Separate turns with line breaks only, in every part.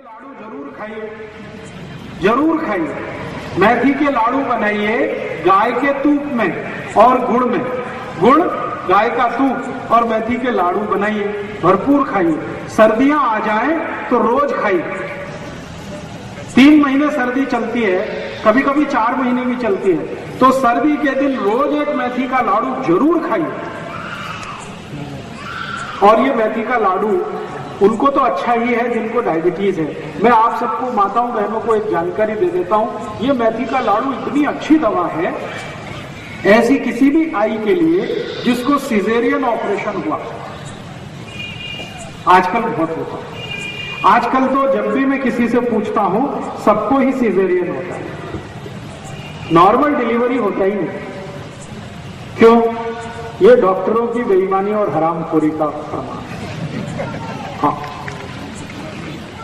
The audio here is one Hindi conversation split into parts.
के लाडू जरूर खाइए, जरूर खाइए। मेथी के लाडू बनाइए गाय के तूप में और गुड़ में, गुड़ गाय का तूप और मेथी के लाडू बनाइए, भरपूर खाइए। सर्दियां आ जाएं तो रोज खाइए। 3 महीने सर्दी चलती है, कभी कभी 4 महीने भी चलती है, तो सर्दी के दिन रोज एक मेथी का लाडू जरूर खाइए। और ये मेथी का लाडू उनको तो अच्छा ही है जिनको डायबिटीज है। मैं आप सबको माताओं बहनों को एक जानकारी दे देता हूं, ये मेथी का लाडू इतनी अच्छी दवा है, ऐसी किसी भी आई के लिए जिसको सिजेरियन ऑपरेशन हुआ, आजकल बहुत होता है। आजकल तो जब भी मैं किसी से पूछता हूं सबको ही सिजेरियन होता है, नॉर्मल डिलीवरी होता ही नहीं। क्यों? ये डॉक्टरों की बेईमानी और हरामखोरी का प्रमाण। हाँ,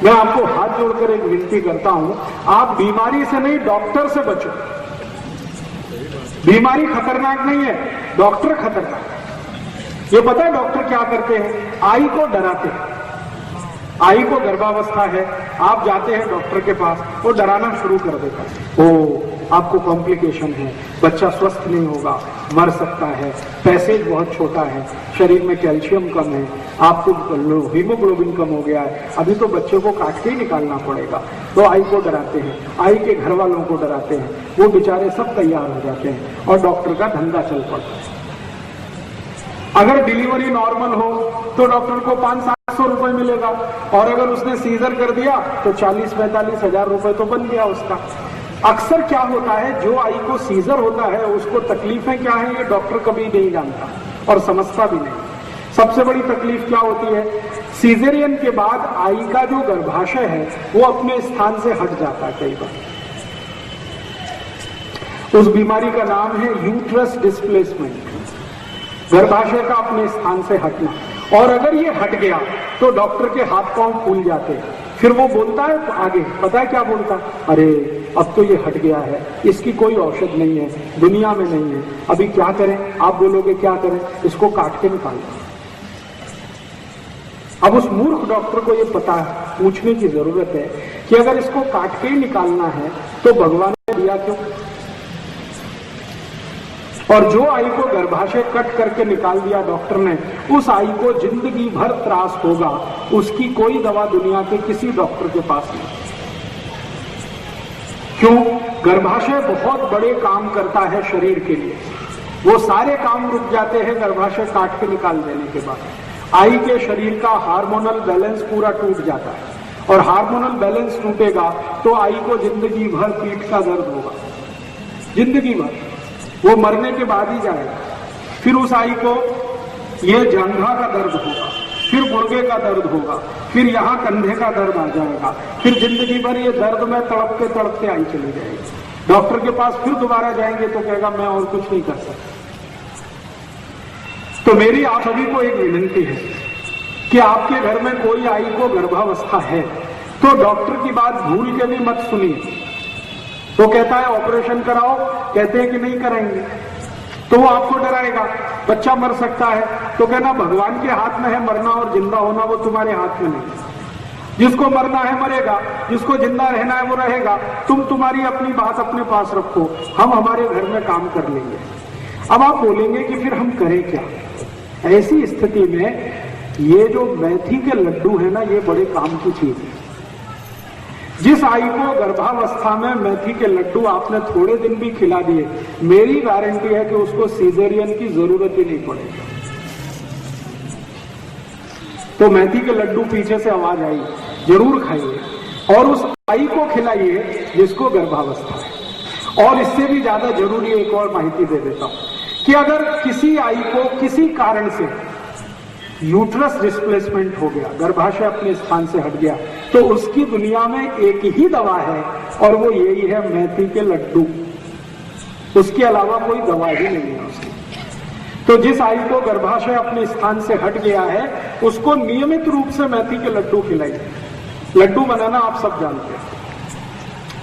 मैं आपको हाथ जोड़कर एक विनती करता हूं, आप बीमारी से नहीं डॉक्टर से बचो। बीमारी खतरनाक नहीं है, डॉक्टर खतरनाक है। ये पता है डॉक्टर क्या करते हैं? आई को डराते हैं। आई को गर्भावस्था है, आप जाते हैं डॉक्टर के पास, वो डराना शुरू कर देता है। ओ आपको कॉम्प्लिकेशन है, बच्चा स्वस्थ नहीं होगा, मर सकता है, पैसेज बहुत छोटा है, शरीर में कैल्शियम कम है, आपको हीमोग्लोबिन कम हो गया है, अभी तो बच्चे को काट के ही निकालना पड़ेगा। तो आई को डराते हैं, आई के घर वालों को डराते हैं, वो बेचारे सब तैयार हो जाते हैं और डॉक्टर का धंधा चल पड़ता है। अगर डिलीवरी नॉर्मल हो तो डॉक्टर को 500-700 रुपए मिलेगा, और अगर उसने सीजर कर दिया तो 40-45 हजार रुपए तो बन गया उसका। अक्सर क्या होता है, जो आई को सीजर होता है उसको तकलीफें क्या है ये डॉक्टर कभी नहीं जानता और समझता भी नहीं। सबसे बड़ी तकलीफ क्या होती है, सीजरियन के बाद आई का जो गर्भाशय है वो अपने स्थान से हट जाता है कई बार। उस बीमारी का नाम है यूट्रस डिस्प्लेसमेंट, गर्भाशय का अपने स्थान से हटना। और अगर ये हट गया तो डॉक्टर के हाथ पांव फूल जाते हैं। फिर वो बोलता है आगे, पता है क्या बोलता? अरे अब तो ये हट गया है, इसकी कोई औषध नहीं है, दुनिया में नहीं है, अभी क्या करें? आप बोलोगे क्या करें? इसको काट के निकाल दो। अब उस मूर्ख डॉक्टर को ये पता पूछने की जरूरत है कि अगर इसको काट के ही निकालना है तो भगवान ने दिया क्यों? और जो आई को गर्भाशय कट करके निकाल दिया डॉक्टर ने, उस आई को जिंदगी भर त्रास होगा, उसकी कोई दवा दुनिया के किसी डॉक्टर के पास नहीं। क्यों? गर्भाशय बहुत बड़े काम करता है शरीर के लिए, वो सारे काम रुक जाते हैं गर्भाशय काट के निकाल देने के बाद। आई के शरीर का हार्मोनल बैलेंस पूरा टूट जाता है, और हार्मोनल बैलेंस टूटेगा तो आई को जिंदगी भर पीठ का दर्द होगा, जिंदगी भर। वो मरने के बाद ही जाएगा। फिर उस आई को ये जंघा का दर्द होगा, फिर गुर्गे का दर्द होगा, फिर यहाँ कंधे का दर्द आ जाएगा, फिर जिंदगी भर ये दर्द में तड़पते तड़पते आई चली जाएगी। डॉक्टर के पास फिर दोबारा जाएंगे तो कहेगा मैं और कुछ नहीं कर सकता। तो मेरी आप सभी को एक विनती है कि आपके घर में कोई आई को गर्भावस्था है तो डॉक्टर की बात भूल के भी मत सुनिए। वो कहता है ऑपरेशन कराओ, कहते हैं कि नहीं कराएंगे, तो वो आपको डराएगा, बच्चा मर सकता है, तो कहना भगवान के हाथ में है मरना और जिंदा होना, वो तुम्हारे हाथ में नहीं। जिसको मरना है मरेगा, जिसको जिंदा रहना है वो रहेगा। तुम तुम्हारी अपनी बात अपने पास रखो, हम हमारे घर में काम कर लेंगे। अब आप बोलेंगे कि फिर हम करें क्या? ऐसी स्थिति में ये जो मेथी के लड्डू है ना, ये बड़े काम की चीज है। जिस आई को गर्भावस्था में मेथी के लड्डू आपने थोड़े दिन भी खिला दिए, मेरी गारंटी है कि उसको सीजरियन की जरूरत ही नहीं पड़ेगी। तो मेथी के लड्डू पीछे से आवाज आई, जरूर खाइए और उस आई को खिलाइए जिसको गर्भावस्था है। और इससे भी ज्यादा जरूरी एक और माहिती दे देता हूं कि अगर किसी आई को किसी कारण से यूट्रस डिस्प्लेसमेंट हो गया, गर्भाशय अपने स्थान से हट गया, तो उसकी दुनिया में एक ही दवा है और वो यही है मेथी के लड्डू। उसके अलावा कोई दवा ही नहीं है उसकी। तो जिस आई को गर्भाशय अपने स्थान से हट गया है उसको नियमित रूप से मेथी के लड्डू खिलाइए। लड्डू बनाना आप सब जानते हैं।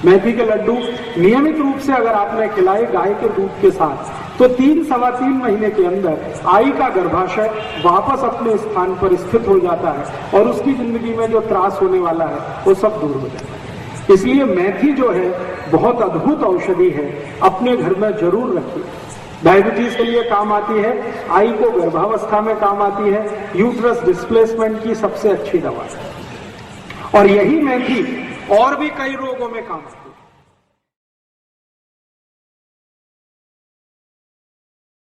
मेथी के लड्डू नियमित रूप से अगर आपने खिलाए गाय के दूध के साथ, तो 3-3.25 महीने के अंदर आई का गर्भाशय वापस अपने स्थान पर स्थित हो जाता है और उसकी जिंदगी में जो त्रास होने वाला है वो सब दूर हो जाता है। इसलिए मेथी जो है बहुत अद्भुत औषधि है, अपने घर में जरूर रखिए। डायबिटीज के लिए काम आती है, आई को गर्भावस्था में काम आती है, यूट्रस डिस्प्लेसमेंट की सबसे अच्छी दवा है। और यही मेथी और भी कई रोगों में काम आती है।